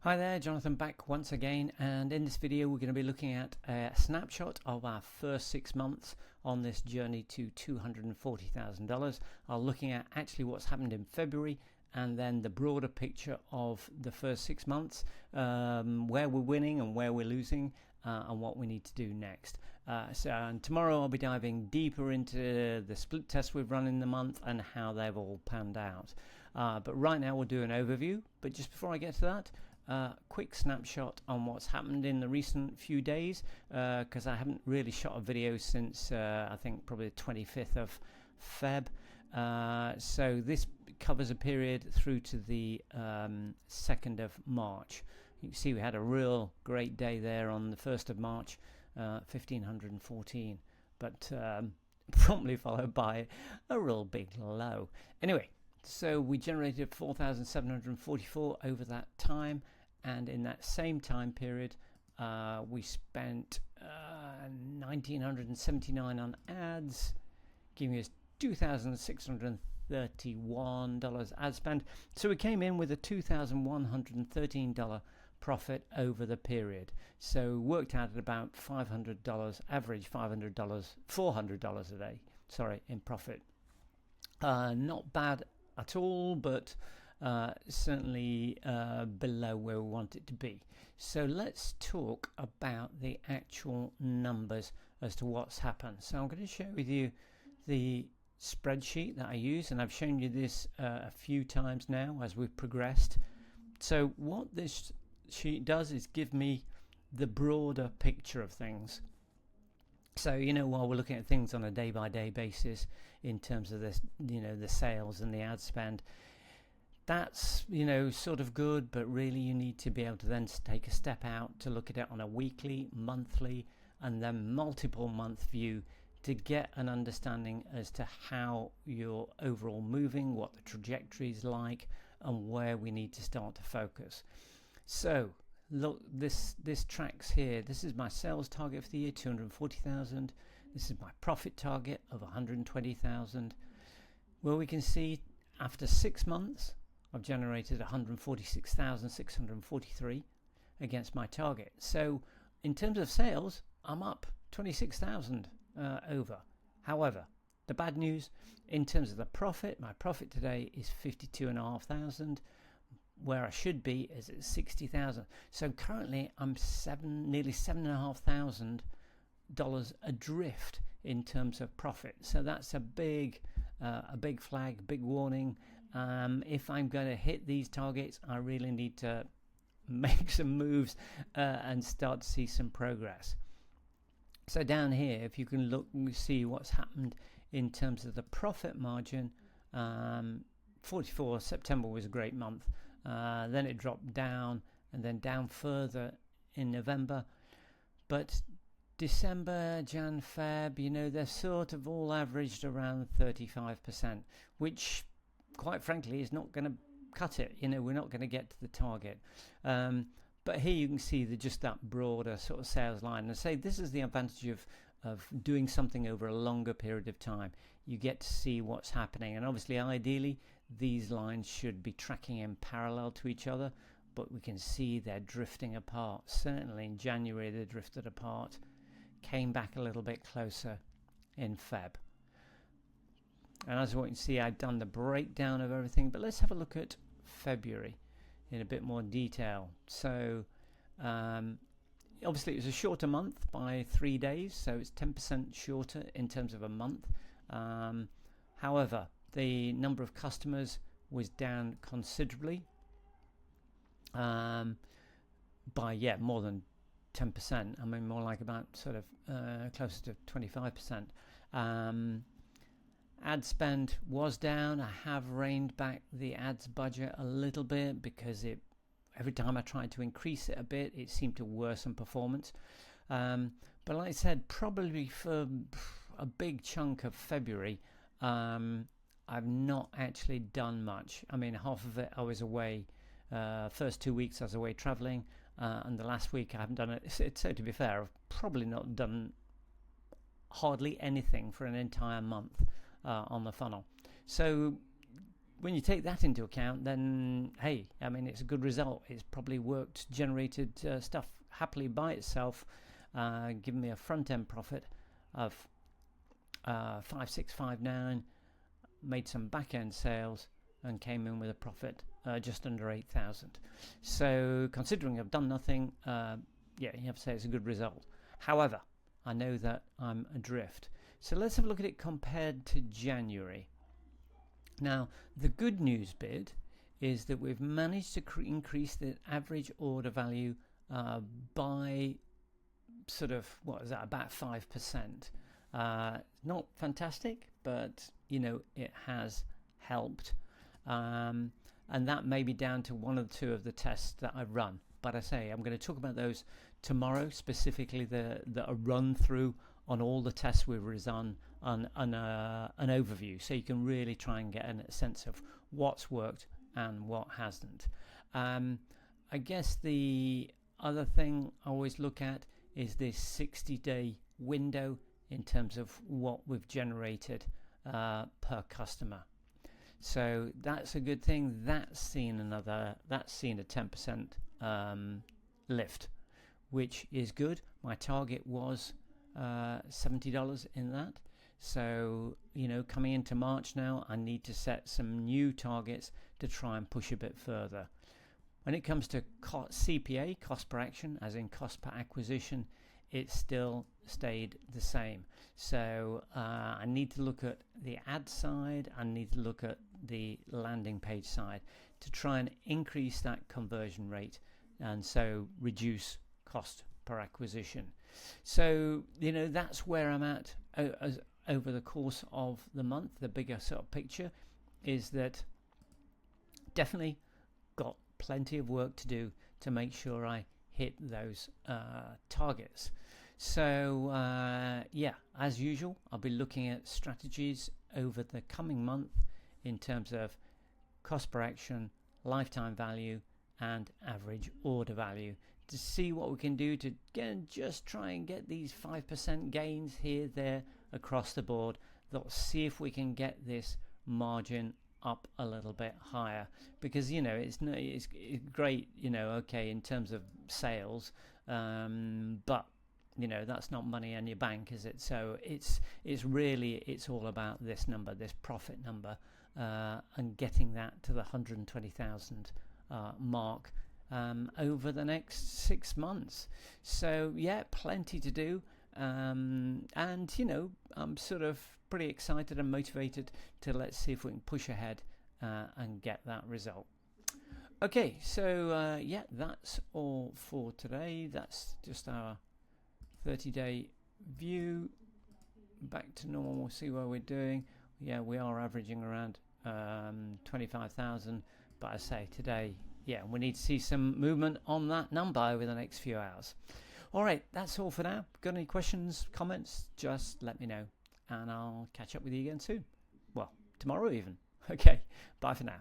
Hi there, Jonathan back once again, and in this video we're going to be looking at a snapshot of our first 6 months on this journey to $240,000. I'm looking at actually what's happened in February and then the broader picture of the first 6 months, where we're winning and where we're losing, and what we need to do next. And tomorrow I'll be diving deeper into the split tests we've run in the month and how they've all panned out. But right now we'll do an overview. But just before I get to that, quick snapshot on what's happened in the recent few days, because I haven't really shot a video since I think probably the 25th of Feb. So this covers a period through to the 2nd of March. You can see we had a real great day there on the 1st of March, 1514, but promptly followed by a real big low. Anyway, so we generated 4,744 over that time, and in that same time period we spent 1,979 on ads, giving us $2,631 ad spend. So we came in with a $2,113 profit over the period. So worked out at about $500, average $400 a day, in profit. Not bad at all, but certainly below where we want it to be. So let's talk about the actual numbers as to what's happened. So I'm going to share with you the spreadsheet that I use, and I've shown you this a few times now as we've progressed. So what this sheet does is give me the broader picture of things. So, while we're looking at things on a day-by-day basis in terms of this, the sales and the ad spend, that's, sort of good, but really you need to be able to then take a step out to look at it on a weekly, monthly, and then multiple month view to get an understanding as to how you're overall moving, what the trajectory is like, and where we need to start to focus. So look, this tracks here. This is my sales target for the year, 240,000. This is my profit target of 120,000. Well, we can see after 6 months, I've generated 146,643 against my target. So in terms of sales, I'm up 26,000 over. However, the bad news in terms of the profit, my profit today is 52,500. Where I should be is at 60,000. So currently I'm nearly $7,500 adrift in terms of profit. So that's a big flag, big warning. If I'm going to hit these targets, I really need to make some moves and start to see some progress. So down here, if you can look and see what's happened in terms of the profit margin, 44 September was a great month. Then it dropped down and then down further in November. But December, Jan, Feb, they're sort of all averaged around 35%, which quite frankly is not going to cut it. We're not going to get to the target. But here you can see just that broader sort of sales line. And say this is the advantage of doing something over a longer period of time. You get to see what's happening, and obviously ideally these lines should be tracking in parallel to each other, but we can see they're drifting apart. Certainly in January they drifted apart, came back a little bit closer in Feb. And as you can see, I've done the breakdown of everything, but let's have a look at February in a bit more detail. So obviously it was a shorter month by 3 days, so it's 10% shorter in terms of a month. However, the number of customers was down considerably by more than 10%. I mean more like about sort of closer to 25%. Ad spend was down. I have reined back the ads budget a little bit because every time I tried to increase it a bit, it seemed to worsen performance. But like I said, probably for a big chunk of February, I've not actually done much. I mean, half of it I was away. First 2 weeks I was away traveling, and the last week I haven't done it. So to be fair, I've probably not done hardly anything for an entire month on the funnel. So when you take that into account, then hey, I mean, it's a good result. It's probably worked, generated stuff happily by itself, giving me a front end profit of 5659, made some back end sales, and came in with a profit just under 8,000. So considering I've done nothing, yeah, you have to say it's a good result. However, I know that I'm adrift. So let's have a look at it compared to January. Now, the good news bit is that we've managed to increase the average order value by sort of, what is that, about 5%. Not fantastic, but, you know, it has helped. And that may be down to one or two of the tests that I've run. But I say, I'm going to talk about those tomorrow, specifically the run through on all the tests we've run on an overview, so you can really try and get a sense of what's worked and what hasn't. I guess the other thing I always look at is this 60-day window in terms of what we've generated per customer. So that's a good thing. That's seen a 10% lift, which is good. My target was $70 in that. So, you know, coming into March now, I need to set some new targets to try and push a bit further. When it comes to CPA, cost per action, as in cost per acquisition, it still stayed the same. So I need to look at the ad side, I need to look at the landing page side to try and increase that conversion rate and so reduce cost per acquisition. So, you know, that's where I'm at over the course of the month. The bigger sort of picture is that definitely got plenty of work to do to make sure I hit those targets. So yeah, as usual, I'll be looking at strategies over the coming month in terms of cost per action, lifetime value, and average order value to see what we can do to just try and get these 5% gains here, there, across the board. Let's see if we can get this margin up a little bit higher, because you know it's great, you know, okay, in terms of sales, but you know that's not money in your bank, is it? So it's all about this number, this profit number, and getting that to the 120,000 mark over the next 6 months. So yeah, plenty to do, and you know, I'm sort of pretty excited and motivated to let's see if we can push ahead and get that result. Okay, so yeah, that's all for today. That's just our 30-day view. Back to normal, we'll see where we're doing. Yeah, we are averaging around 25,000, but I say today, yeah, we need to see some movement on that number over the next few hours. All right, that's all for now. Got any questions, comments, just let me know, and I'll catch up with you again soon. Well, tomorrow even. Okay, bye for now.